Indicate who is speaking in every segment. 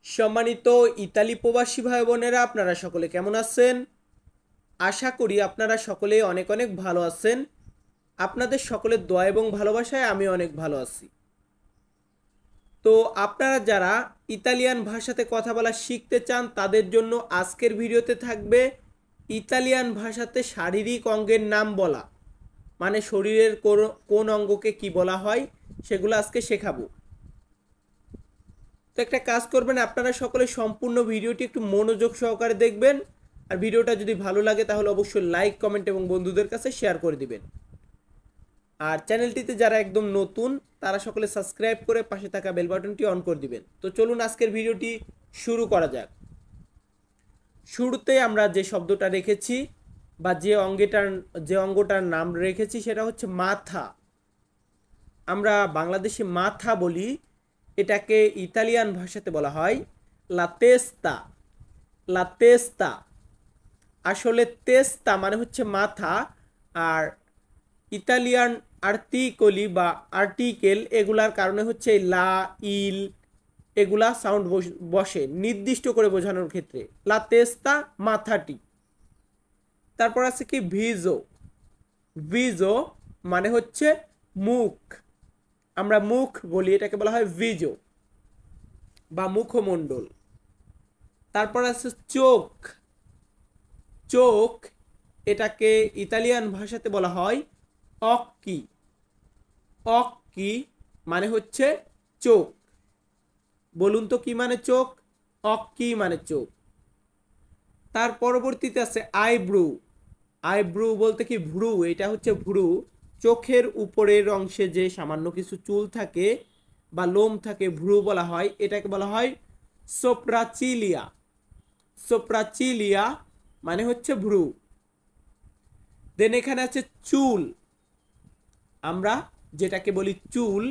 Speaker 1: সম্মানিত ইতালি প্রবাসী ভাই বোনেরা, আপনারা সকলে কেমন আছেন? আশা করি আপনারা সকলে অনেক অনেক ভালো আছেন। আপনাদের সকলের দোয়া এবং ভালোবাসায় আমি অনেক ভালো আছি। তো আপনারা যারা ইতালিয়ান ভাষাতে কথা বলা শিখতে চান তাদের জন্য আজকের ভিডিওতে থাকবে ইতালিয়ান ভাষাতে শারীরিক অঙ্গের নাম বলা, মানে শরীরের কোন অঙ্গকে কি বলা হয় সেগুলো আজকে শেখাবো। তো একটা কাজ করবেন, আপনারা সকলে সম্পূর্ণ ভিডিওটি একটু মনোযোগ সহকারে দেখবেন। আর ভিডিওটা যদি ভালো লাগে তাহলে অবশ্যই লাইক, কমেন্ট এবং বন্ধুদের কাছে শেয়ার করে দিবেন। আর চ্যানেলটিতে যারা একদম নতুন তারা সকলে সাবস্ক্রাইব করে পাশে থাকা বেল বাটনটি অন করে দিবেন। তো চলুন আজকের ভিডিওটি শুরু করা যাক। শুরুতে আমরা যে শব্দটা রেখেছি বা যে অঙ্গটার নাম রেখেছি সেটা হচ্ছে মাথা। আমরা বাংলাদেশে মাথা বলি, এটাকে ইতালিয়ান ভাষাতে বলা হয় লাতেস্তা। লাতেস্তা আসলে তেস্তা মানে হচ্ছে মাথা, আর ইতালিয়ান আর্টিকলি বা আর্টিকেল এগুলার কারণে হচ্ছে লা, ইল এগুলা সাউন্ড বসে নির্দিষ্ট করে বোঝানোর ক্ষেত্রে। লাতেস্তা মাথাটি। তারপর আছে কি ভিজো। ভিজো মানে হচ্ছে মুখ, আমরা মুখ বলি, এটাকে বলা হয় ভিজো বা মুখমণ্ডল। তারপর আছে চোখ। চোখ এটাকে ইতালিয়ান ভাষাতে বলা হয় অক্কি। অক্কি মানে হচ্ছে চোখ। বলুন তো কি মানে চোখ? অক্কি মানে চোখ। তার পরবর্তীতে আছে আইব্রু। আইব্রু বলতে কি ভ্রু, এটা হচ্ছে ভ্রু। চোখের উপরের অংশে যে সামান্য কিছু চুল থাকে বা লোম থাকে ভ্রু বলা হয়, এটাকে বলা হয় সোপ্রাচিলিয়া। সোপ্রাচিলিয়া মানে হচ্ছে ভ্রু। দেন এখানে আছে চুল। আমরা যেটাকে বলি চুল,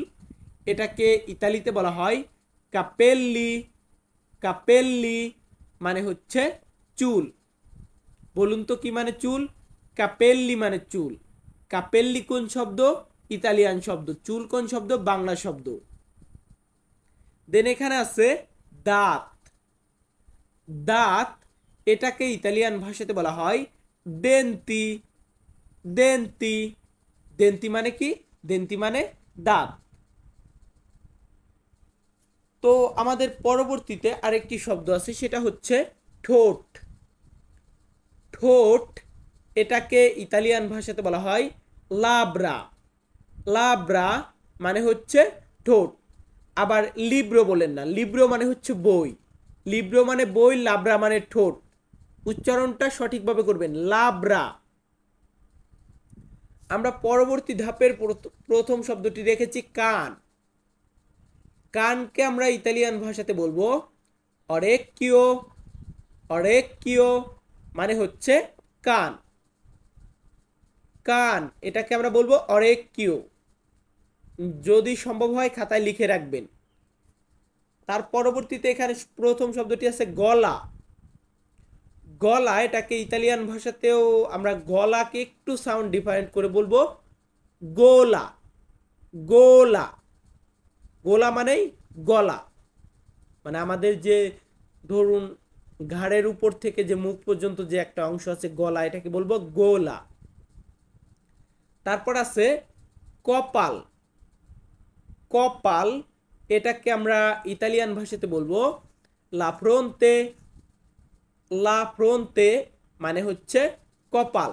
Speaker 1: এটাকে ইতালিতে বলা হয় কাপেল্লি। কাপেল্লি মানে হচ্ছে চুল। বলুন তো কি মানে চুল? কাপেল্লি মানে চুল। কাপেল্লি কোন শব্দ? ইতালিয়ান শব্দ। চুল কোন শব্দ? বাংলা শব্দ। দেন এখানে আছে দাঁত। দাঁত এটাকে ইতালিয়ান ভাষাতে বলা হয় দেন্তি। দেন্তি। দেন্তি মানে কি? দেন্তি মানে দাঁত। তো আমাদের পরবর্তীতে আরেকটি শব্দ আছে, সেটা হচ্ছে ঠোঁট। ঠোঁট এটাকে ইতালিয়ান ভাষাতে বলা হয় লাব্রা। লাব্রা মানে হচ্ছে ঠোঁট। আবার লিব্রো বলেন না, লিব্রো মানে হচ্ছে বই। লিব্রো মানে বই, লাব্রা মানে ঠোঁট। উচ্চারণটা সঠিকভাবে করবেন, লাব্রা। আমরা পরবর্তী ধাপের প্রথম শব্দটি রেখেছি কান। কানকে আমরা ইতালিয়ান ভাষাতে বলবো অরেক্কিও। অরেক্কিও মানে হচ্ছে কান। কান এটাকে আমরা বলবো অরেক্কিও। যদি সম্ভব হয় খাতায় লিখে রাখবেন। তার পরবর্তীতে এখানে প্রথম শব্দটি আছে গলা। গলা এটাকে ইতালিয়ান ভাষাতেও আমরা গলাকে একটু সাউন্ড ডিফারেন্ট করে বলবো গোলা। গোলা। গোলা মানেই গলা, মানে আমাদের যে ধরুন ঘাড়ের উপর থেকে যে মুখ পর্যন্ত যে একটা অংশ আছে গলা, এটাকে বলবো গোলা। তারপর আছে কপাল। কপাল এটাকে আমরা ইতালিয়ান ভাষাতে বলবো লা ফ্রন্তে। লা ফ্রন্তে মানে হচ্ছে কপাল।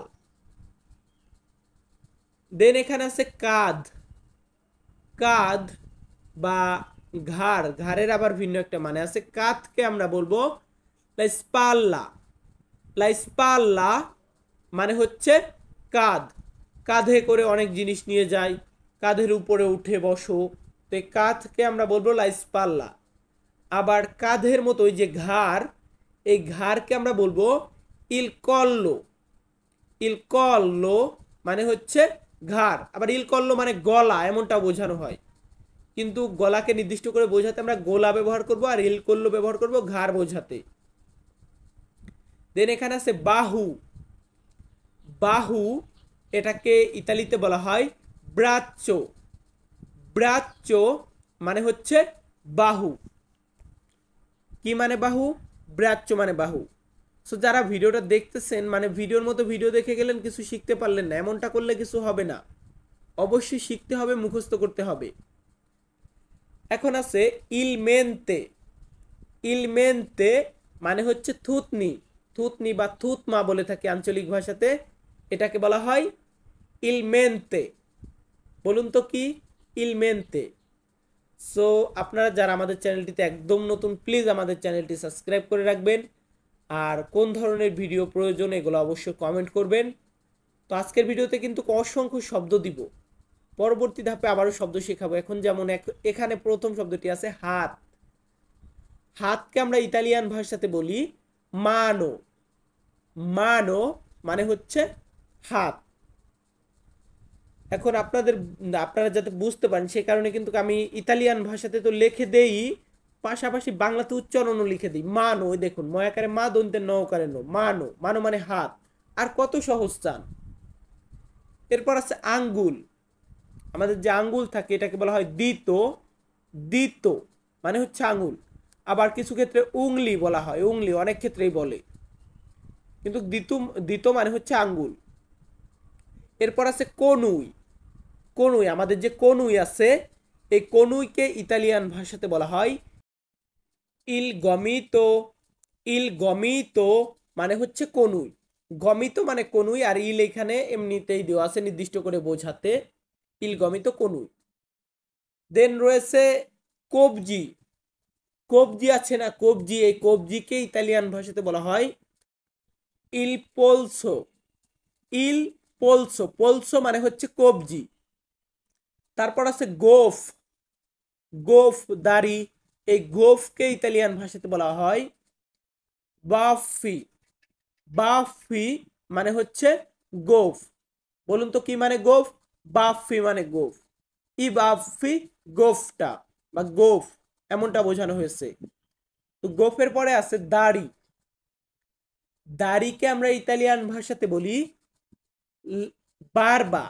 Speaker 1: দেন এখানে আছে কাঁধ। কাঁধ বা ঘাড়, ঘাড়ের আবার ভিন্ন একটা মানে আছে। কাঁধকে আমরা বলবো লা স্পাল্লা। লা স্পাল্লা মানে হচ্ছে কাঁধ। কাঁধে করে অনেক জিনিস নিয়ে যায়, কাঁধের উপরে উঠে বসো, তো এই কাঁধকে আমরা বলবো লা স্পাল্লা। আবার কাঁধের মতো ওই যে ঘাড়, এই ঘাড়কে আমরা বলবো ইল কল্লো। ইল কল্লো মানে হচ্ছে ঘাড়। আবার ইল কল্লো মানে গলা, এমনটা বোঝানো হয়, কিন্তু গলাকে নির্দিষ্ট করে বোঝাতে আমরা গোলা ব্যবহার করব, আর ইল কল্লো ব্যবহার করব ঘাড় বোঝাতে। দেন এখানে আছে বাহু। বাহু এটাকে ইতালিতে বলা হয় ব্রাচ্চো। ব্রাচ্চো মানে হচ্ছে বাহু। কি মানে বাহু? ব্রাচ্য মানে বাহু। সো যারা ভিডিওটা দেখতেছেন মানে ভিডিওর মতো ভিডিও দেখে গেলেন কিছু শিখতে পারলেন না, এমনটা করলে কিছু হবে না। অবশ্যই শিখতে হবে, মুখস্থ করতে হবে। এখন আছে ইলমেন্তে। ইলমেন্তে মানে হচ্ছে থুতনি। থুতনি বা থুতমা বলে থাকি আঞ্চলিক ভাষাতে, এটাকে বলা হয় ইলমেন্তে। বলুন তো কি? ইলমেন্তে। সো আপনারা যারা আমাদের চ্যানেলটিতে একদম নতুন, প্লিজ আমাদের চ্যানেলটি সাবস্ক্রাইব করে রাখবেন। আর কোন ধরনের ভিডিও প্রয়োজন এগুলো অবশ্যই কমেন্ট করবেন। তো আজকের ভিডিওতে কিন্তু অসংখ্য শব্দ দিব, পরবর্তী ধাপে আবারও শব্দ শেখাবো। এখন যেমন এখানে প্রথম শব্দটি আছে হাত। হাতকে আমরা ইতালিয়ান ভাষাতে বলি মানো। মানো মানে হচ্ছে হাত। এখন আপনারা যাতে বুঝতে পারেন সে কারণে কিন্তু আমি ইতালিয়ান ভাষাতে তো লিখে দেই, পাশাপাশি বাংলাতে উচ্চারণও লিখে দিই। মানো, ওই দেখুন ময়াকারে মা, দন্তের নকারে নো, মানো। মানো মানে হাত। আর কত সহজ চান। এরপর আছে আঙ্গুল। আমাদের যে আঙ্গুল থাকে এটাকে বলা হয় দিত। দিত মানে হচ্ছে আঙ্গুল। আবার কিছু ক্ষেত্রে উংলি বলা হয়, উংলি অনেক ক্ষেত্রেই বলে, কিন্তু দিত দিত মানে হচ্ছে আঙ্গুল। এরপর আছে কনুই। কনুই, আমাদের যে কনুই আছে এই কনুইকে ইতালিয়ান ভাষাতে বলা হয় ইল গমিতো। ইল গমিতো মানে হচ্ছে কনুই। গমিতো মানে কনুই, আর ইল এখানে এমনিতেই দেওয়া আছে নির্দিষ্ট করে বোঝাতে। ইল গমিতো কনুই। দেন রয়েছে কবজি। কবজি আছে না, কবজি, এই কবজিকে ইতালিয়ান ভাষাতে বলা হয় ইল পোলসো। ইল পোলসো। পোলসো মানে হচ্ছে কবজি। তারপর আছে গোফ। গোফ দাড়ি, এই গোফকে ইতালিয়ান ভাষাতে বলা হয় বাফি। বাফি মানে হচ্ছে গোফ। বলুন তো কি মানে গোফ? বাফি মানে গোফ। ই বাফি গোফটা বা গোফ এমনটা বোঝানো হয়েছে। তো গোফের পরে আছে দাড়ি। দাড়িকে আমরা ইতালিয়ান ভাষাতে বলি বারবা।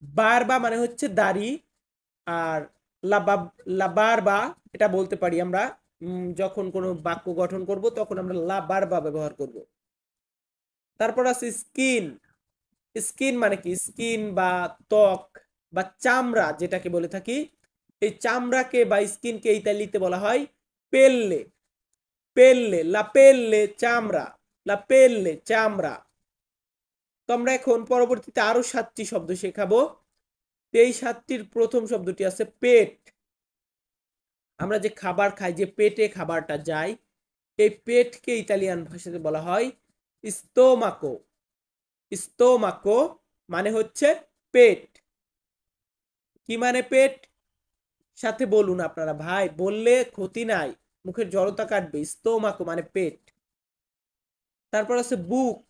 Speaker 1: বারবা মানে হচ্ছে দাড়ি। আর লাবা, লাবারবা এটা বলতে পারি আমরা যখন কোনো বাক্য গঠন করব তখন আমরা লাবারবা ব্যবহার করব। তারপর আছে স্কিন। স্কিন মানে কি? স্কিন বা ত্বক বা চামড়া যেটাকে বলে থাকি, এই চামড়াকে বা স্কিনকে ইতালিতে বলা হয় পেল্লে। পেল্লে, লা পেল্লে চামড়া, লা পেল্লে চামড়া। তো আমরা এখন পরবর্তীতে আরো 7টি শব্দ শেখাবো। এই 7টির প্রথম শব্দটি আছে পেট। আমরা যে খাবার খাই, যে পেটে খাবারটা যায়, এই পেটকে ইতালিয়ান ভাষাতে বলা হয় স্তোমাকো। স্তোমাকো মানে হচ্ছে পেট। কি মানে পেট? সাথে বলুন আপনারা, ভাই বললে ক্ষতি নাই, মুখের জড়তা কাটবে। স্তোমাকো মানে পেট। তারপর আছে বুক।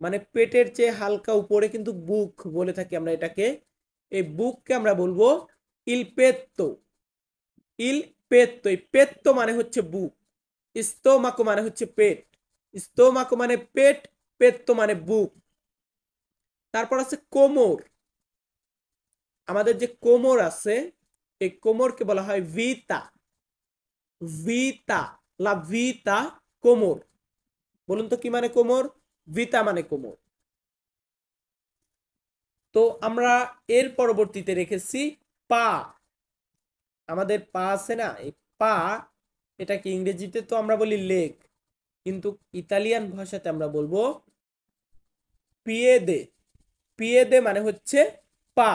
Speaker 1: মানে পেটের চেয়ে হালকা উপরে কিন্তু বুক বলে থাকি আমরা এটাকে। এই বুককে আমরা বলবো ইল পেত্তো। ইল পেত্তো। এই পেত্তো মানে হচ্ছে বুক। স্তোমাকো মানে হচ্ছে পেট। স্তোমাকো মানে পেট, পেত্তো মানে বুক। তারপর আছে কোমর। আমাদের যে কোমর আছে এই কোমরকে বলা হয় ভিতা। ভিতা, লা ভিতা কোমর। বলুন তো কি মানে কোমর? ভিতা মানে কোমর। তো আমরা এর পরবর্তীতে রেখেছি পা। আমাদের পা আছে না, এই পা, এটাকে ইংরেজিতে তো আমরা বলি লেগ, কিন্তু ইতালিয়ান ভাষাতে আমরা বলবো পিয়েদে। পিয়েদে মানে হচ্ছে পা।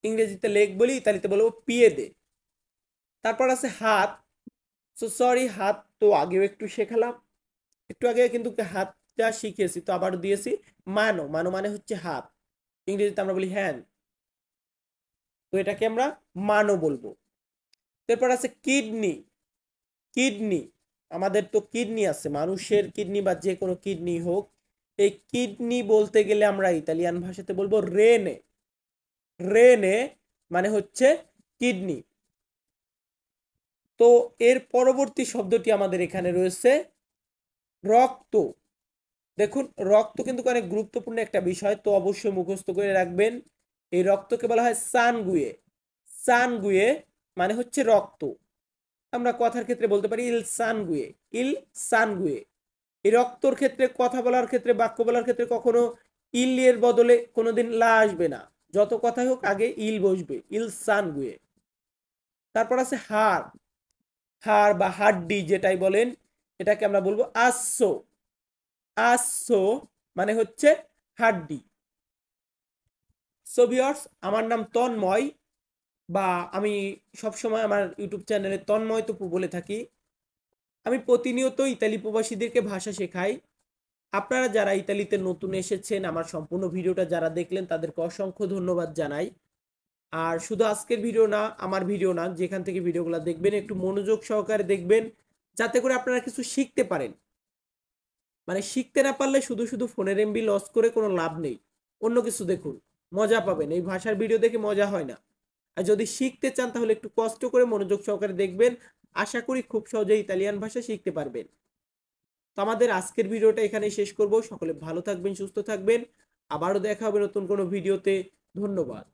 Speaker 1: ইংরেজিতে লেগ বলি, ইতালিতে বলবো পিয়েদে। তারপর আছে হাত। সো সরি, হাত তো আগেও একটু শেখালাম, একটু আগে কিন্তু হাতটা শিখিয়েছি, তো আবার দিয়েছি মানো। মানো মানে হচ্ছে হাত, ইংরেজিতে আমরা বলি হ্যান্ড, তো এটাকে আমরা মানো বলবো। তারপর আছে কিডনি। কিডনি, আমাদের তো কিডনি আছে, মানুষের কিডনি বা যে কোনো কিডনি হোক, এই কিডনি বলতে গেলে আমরা ইতালিয়ান ভাষাতে বলবো রেনে। রেনে মানে হচ্ছে কিডনি। তো এর পরবর্তী শব্দটি আমাদের এখানে রয়েছে রক্ত। দেখুন রক্ত কিন্তু অনেক গুরুত্বপূর্ণ একটা বিষয়, তো অবশ্যই মুখস্থ করে রাখবেন। এই রক্তকে বলা হয় সানগুয়ে। সানগুয়ে মানে হচ্ছে রক্ত। আমরা কথার ক্ষেত্রে বলতে পারি ইল সানগুয়ে, ইল সানগুয়ে। এই রক্তর ক্ষেত্রে, কথা বলার ক্ষেত্রে, বাক্য বলার ক্ষেত্রে কখনো ইল এর বদলে কোনোদিন লা আসবে না, যত কথাই হোক আগে ইল বসবে, ইল সানগুয়ে। তারপর আছে হাড়, হাড় বা হাড্ডি যেটাই বলেন, এটাকে আমরা বলবো আස්සো, আස්සো মানে হচ্ছে হাড্ডি। সো ভিউয়ার্স, আমার নাম তন্ময়, বা আমি সবসময় আমার ইউটিউব চ্যানেলে তন্ময় তপু বলে থাকি। আমি প্রতিনিয়ত ইতালি প্রবাসীদেরকে ভাষা শেখাই। আপনারা যারা ইতালিতে নতুন এসেছেন, আমার সম্পূর্ণ ভিডিওটা যারা দেখলেন তাদেরকে অসংখ্য ধন্যবাদ জানাই। আর শুধু আজকের ভিডিও না, আমার ভিডিও না, যেখান থেকে ভিডিওগুলো দেখবেন একটু মনোযোগ সহকারে দেখবেন, যাতে করে আপনারা কিছু শিখতে পারেন। মানে শিখতে না পারলে শুধু শুধু ফোনের এমবি লস করে কোনো লাভ নেই। অন্য কিছু দেখুন, মজা পাবেন। এই ভাষার ভিডিও দেখে মজা হয় না। আর যদি শিখতে চান তাহলে একটু কষ্ট করে মনোযোগ সহকারে দেখবেন। আশা করি খুব সহজে ইতালিয়ান ভাষা শিখতে পারবেন। তো আমাদের আজকের ভিডিওটা এখানেই শেষ করব। সকলে ভালো থাকবেন, সুস্থ থাকবেন। আবারও দেখা হবে নতুন কোনো ভিডিওতে। ধন্যবাদ।